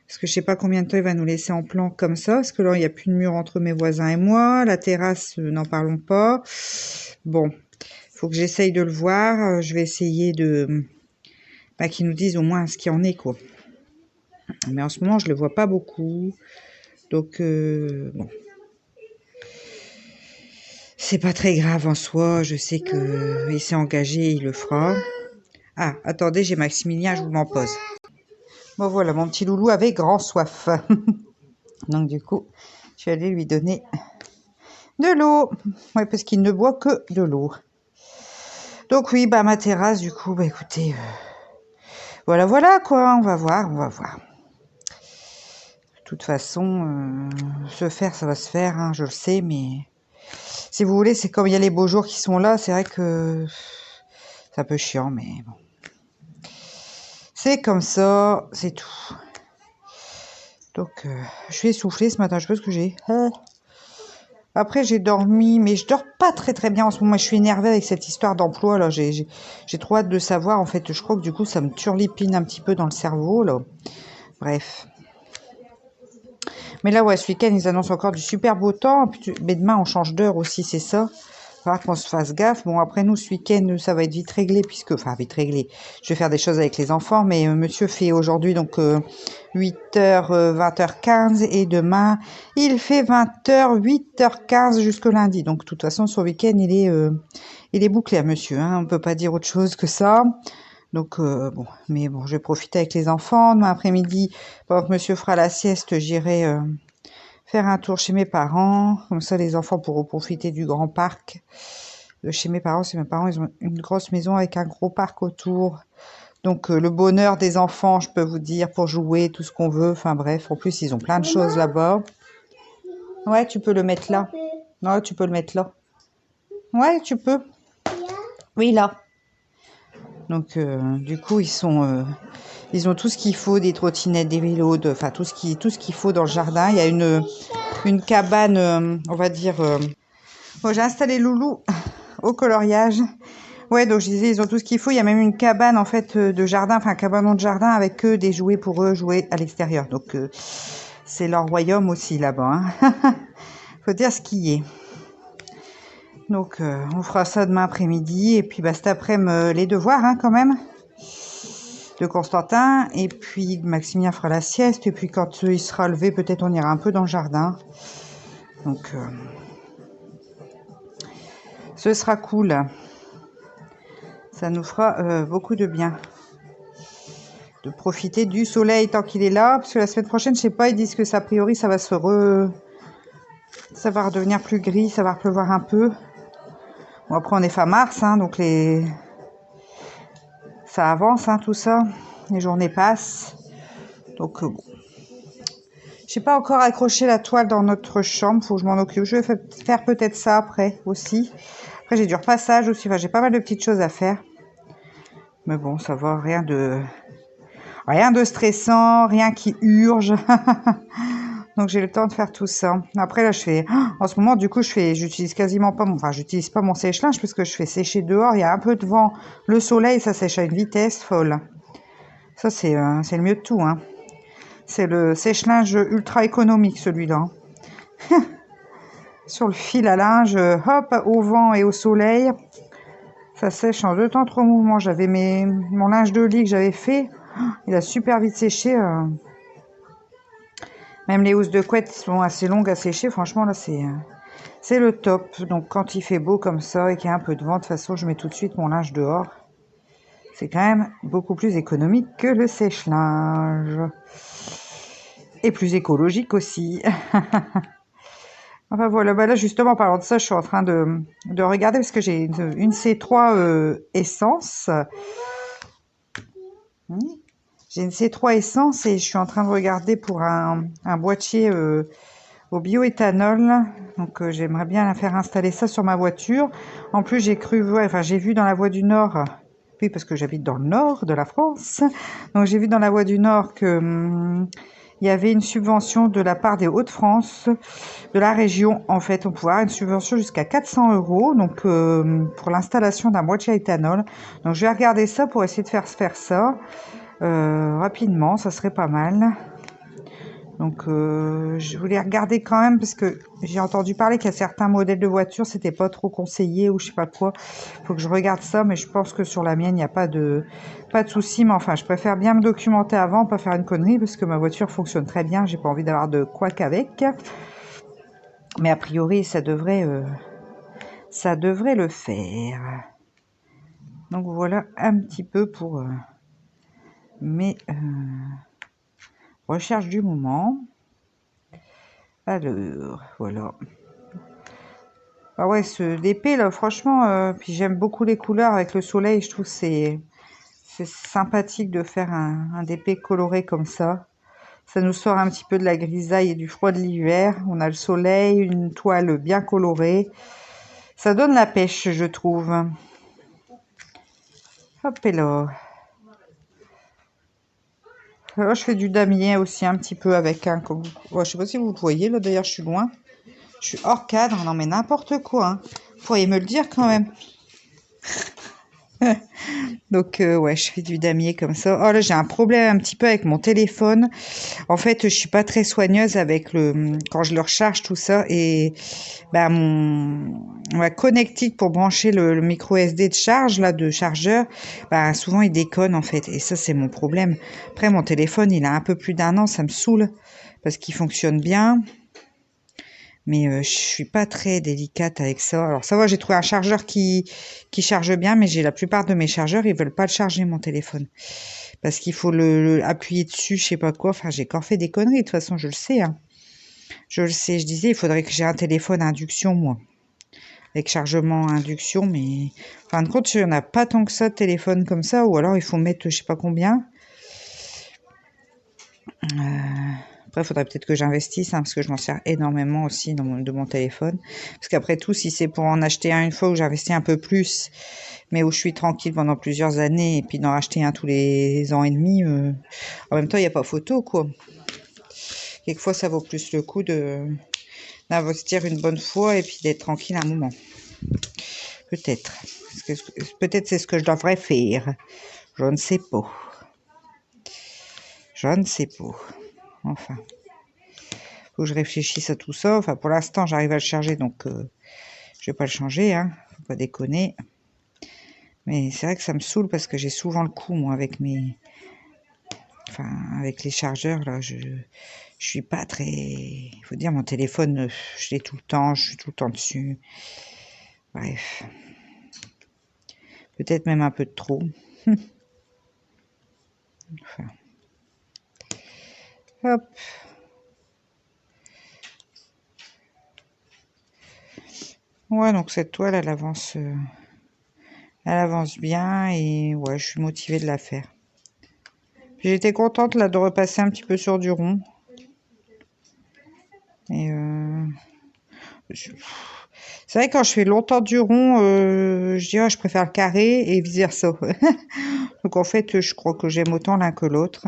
Parce que je sais pas combien de temps il va nous laisser en plan comme ça. Parce que là, il n'y a plus de mur entre mes voisins et moi. La terrasse, n'en parlons pas. Bon, il faut que j'essaye de le voir. Je vais essayer de... qu'ils nous disent au moins ce qu'il y en est, quoi. Mais en ce moment, je le vois pas beaucoup. Donc, bon. C'est pas très grave en soi. Je sais qu'il s'est engagé, il le fera. Ah, attendez, j'ai Maximilien, je vous m'en pose. Bon, voilà, mon petit loulou avait grand soif. Donc, du coup, je vais aller lui donner de l'eau. Ouais, parce qu'il ne boit que de l'eau. Donc, oui, ma terrasse, du coup, écoutez... voilà, quoi. On va voir. De toute façon, se faire, ça va se faire, hein, je le sais, mais... Si vous voulez, c'est comme il y a les beaux jours qui sont là, c'est vrai que... C'est un peu chiant, mais bon. C'est comme ça, c'est tout. Donc, je suis essoufflée ce matin, je sais pas ce que j'ai. Après, j'ai dormi, mais je dors pas très très bien en ce moment. Je suis énervée avec cette histoire d'emploi, là. J'ai trop hâte de savoir. En fait, je crois que du coup, ça me turlupine un petit peu dans le cerveau, là. Bref. Mais là, ouais, ce week-end, ils annoncent encore du super beau temps. Mais demain, on change d'heure aussi, c'est ça. Il va falloir qu'on se fasse gaffe. Bon, après, nous, ce week-end, ça va être vite réglé, vite réglé. Je vais faire des choses avec les enfants, mais monsieur fait aujourd'hui, donc, 8h, 20h15, et demain, il fait 20h, 8h15 jusqu'au lundi. Donc, de toute façon, son week-end, il est bouclé à monsieur, hein. On peut pas dire autre chose que ça. Donc, bon, je vais profiter avec les enfants. Demain après-midi, pendant que monsieur fera la sieste, j'irai faire un tour chez mes parents. Comme ça, les enfants pourront profiter du grand parc. Chez mes parents, ils ont une grosse maison avec un gros parc autour. Donc, le bonheur des enfants, je peux vous dire, pour jouer, tout ce qu'on veut. Enfin, bref, en plus, ils ont plein de choses là-bas. Ouais, tu peux le mettre là. Non, tu peux le mettre là. Ouais, tu peux. Oui, là. Donc, du coup, ils ont tout ce qu'il faut, des trottinettes, des vélos, enfin tout ce qu'il faut dans le jardin. Il y a une cabane, on va dire. Bon, j'ai installé Loulou au coloriage. Ouais, donc je disais, ils ont tout ce qu'il faut. Il y a même une cabane en fait de jardin, enfin un cabanon de jardin avec des jouets pour eux jouer à l'extérieur. Donc c'est leur royaume aussi là-bas. Hein. Faut dire ce qui est. Donc, on fera ça demain après-midi. Et puis, cet après-midi, les devoirs, hein, quand même. de Constantin. Et puis Maximilien fera la sieste. Et puis quand il sera levé, peut-être on ira un peu dans le jardin. Donc ce sera cool. Ça nous fera beaucoup de bien. De profiter du soleil tant qu'il est là. Parce que la semaine prochaine, je sais pas, ils disent que ça, a priori, ça va ça va redevenir plus gris, ça va pleuvoir un peu. Bon, après, on est fin mars, hein, donc ça avance, hein, tout ça. Les journées passent. Donc, bon. J'ai pas encore accroché la toile dans notre chambre, faut que je m'en occupe. Je vais faire peut-être ça après aussi. Après, j'ai du repassage aussi. Enfin, j'ai pas mal de petites choses à faire. Mais bon, ça va, rien de stressant, rien qui urge. Donc j'ai le temps de faire tout ça. Après là, en ce moment, du coup, j'utilise quasiment pas j'utilise pas mon sèche-linge parce que je fais sécher dehors. Il y a un peu de vent, le soleil, ça sèche à une vitesse folle. Ça, c'est le mieux de tout, hein. C'est le sèche-linge ultra économique, celui-là. Sur le fil à linge, hop, au vent et au soleil. Ça sèche en 2 temps 3 mouvements. J'avais mon linge de lit que j'avais fait. Il a super vite séché. Même les housses de couette sont assez longues à sécher. Franchement, là, c'est le top. Donc, quand il fait beau comme ça et qu'il y a un peu de vent, de toute façon, je mets tout de suite mon linge dehors. C'est quand même beaucoup plus économique que le sèche-linge. Et plus écologique aussi. Enfin, voilà. Bah là, justement, en parlant de ça, je suis en train de regarder parce que j'ai une C3 essence. J'ai une C3 essence et je suis en train de regarder pour un boîtier au bioéthanol. Donc j'aimerais bien la faire installer ça sur ma voiture. En plus, j'ai vu dans la Voie du Nord, oui, parce que j'habite dans le nord de la France. Donc j'ai vu dans la Voie du Nord que il y avait une subvention de la part des Hauts-de-France, de la région. En fait, on pouvait avoir une subvention jusqu'à 400 €, donc pour l'installation d'un boîtier à éthanol. Donc je vais regarder ça pour essayer de faire ça. Rapidement, ça serait pas mal. Donc je voulais regarder quand même parce que j'ai entendu parler qu'il y a certains modèles de voitures, c'était pas trop conseillé ou je sais pas quoi. Faut que je regarde ça, mais je pense que sur la mienne, il n'y a pas de souci. Mais enfin, je préfère bien me documenter avant, pas faire une connerie parce que ma voiture fonctionne très bien. J'ai pas envie d'avoir de couac avec. Mais a priori, ça devrait le faire. Donc voilà un petit peu pour mes recherches du moment. Alors, voilà. Ah ouais, ce DP là, franchement, puis j'aime beaucoup les couleurs avec le soleil. Je trouve que c'est sympathique de faire un DP coloré comme ça. Ça nous sort un petit peu de la grisaille et du froid de l'hiver. On a le soleil, une toile bien colorée. Ça donne la pêche, je trouve. Hop et là. Alors, je fais du damier aussi un petit peu avec un... je sais pas si vous voyez, là d'ailleurs je suis loin. Je suis hors cadre, non mais n'importe quoi. Hein. Vous pourriez me le dire quand même. Donc ouais, je fais du damier comme ça. Oh là, j'ai un problème un petit peu avec mon téléphone. En fait, je suis pas très soigneuse avec quand je le recharge tout ça et bah ma connectique pour brancher le micro SD de charge là de chargeur, bah souvent il déconne en fait et ça c'est mon problème. Après mon téléphone, il a un peu plus d'1 an, ça me saoule parce qu'il fonctionne bien. Mais je suis pas très délicate avec ça. Alors ça va, j'ai trouvé un chargeur qui charge bien, mais la plupart de mes chargeurs, ils veulent pas le charger mon téléphone. Parce qu'il faut appuyer dessus, je sais pas quoi. Enfin, j'ai encore fait des conneries, de toute façon, je le sais. Hein. Je le sais, je disais, il faudrait que j'ai un téléphone induction, moi. Avec chargement induction, mais en fin de compte, il n'y en a pas tant que ça de téléphone comme ça, ou alors il faut mettre je sais pas combien. Après, il faudrait peut-être que j'investisse, hein, parce que je m'en sers énormément aussi de mon téléphone. Parce qu'après tout, si c'est pour en acheter un une fois où j'investis un peu plus, mais où je suis tranquille pendant plusieurs années, et puis d'en acheter un tous les ans et demi, en même temps, il n'y a pas photo, quoi. Quelquefois, ça vaut plus le coup d'investir une bonne fois et puis d'être tranquille un moment. Peut-être. Peut-être c'est ce que je devrais faire. Je ne sais pas. Je ne sais pas. Enfin, faut que je réfléchisse à tout ça. Enfin, pour l'instant, j'arrive à le charger, donc je vais pas le changer, hein. Faut pas déconner. Mais c'est vrai que ça me saoule parce que j'ai souvent le coup, moi, avec mes enfin, avec les chargeurs, là, je suis pas très... Il faut dire, mon téléphone, je l'ai tout le temps, je suis tout le temps dessus. Bref. Peut-être même un peu de trop. Enfin. Hop. Ouais, donc cette toile, elle avance bien et ouais, je suis motivée de la faire. J'étais contente là de repasser un petit peu sur du rond. Et c'est vrai, quand je fais longtemps du rond, je dis je préfère le carré et vice versa. Donc en fait, je crois que j'aime autant l'un que l'autre.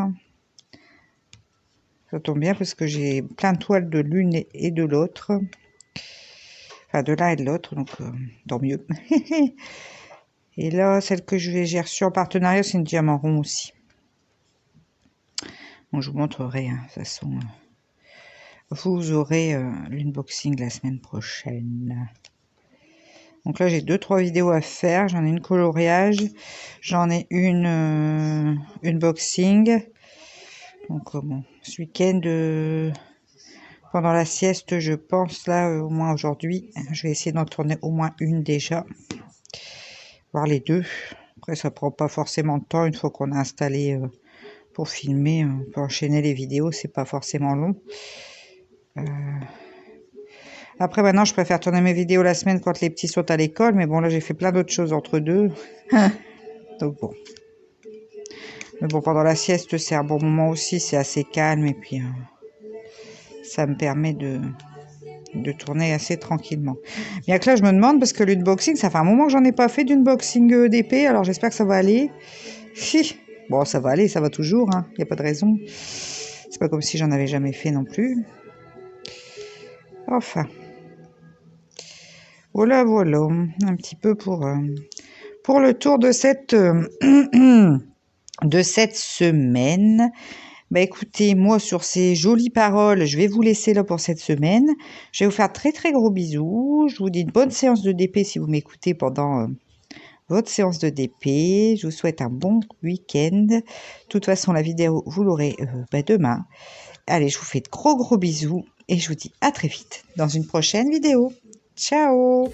Ça tombe bien parce que j'ai plein de toiles de l'une et de l'autre. Enfin, de l'un et de l'autre, donc tant mieux. Et là, celle que j'ai reçue en partenariat, c'est une diamant rond aussi. Bon, je vous montrerai, hein, de toute façon. Vous aurez l'unboxing la semaine prochaine. Donc là, j'ai 2-3 vidéos à faire. J'en ai une coloriage. J'en ai une unboxing. Donc bon, ce week-end, pendant la sieste, je pense, là, au moins aujourd'hui, je vais essayer d'en tourner au moins une déjà. Voir les deux. Après, ça prend pas forcément de temps. Une fois qu'on a installé pour filmer, on peut enchaîner les vidéos. C'est pas forcément long. Après, maintenant, je préfère tourner mes vidéos la semaine quand les petits sont à l'école. Mais bon, là, j'ai fait plein d'autres choses entre deux. Donc bon. Mais bon, pendant la sieste, c'est un bon moment aussi. C'est assez calme. Et puis, ça me permet de tourner assez tranquillement. Bien que là, je me demande, parce que l'unboxing, ça fait un moment que j'en ai pas fait d'unboxing d'épée. Alors, j'espère que ça va aller. Bon, ça va aller, ça va toujours. Il n'y a pas de raison. C'est pas comme si j'en avais jamais fait non plus. Enfin. Voilà, voilà. Un petit peu pour le tour de cette, de cette semaine. Bah écoutez, moi sur ces jolies paroles, je vais vous laisser là pour cette semaine. Je vais vous faire de très très gros bisous. Je vous dis une bonne séance de DP si vous m'écoutez pendant votre séance de DP. Je vous souhaite un bon week-end. De toute façon, la vidéo, vous l'aurez demain. Allez, je vous fais de gros bisous et je vous dis à très vite dans une prochaine vidéo. Ciao!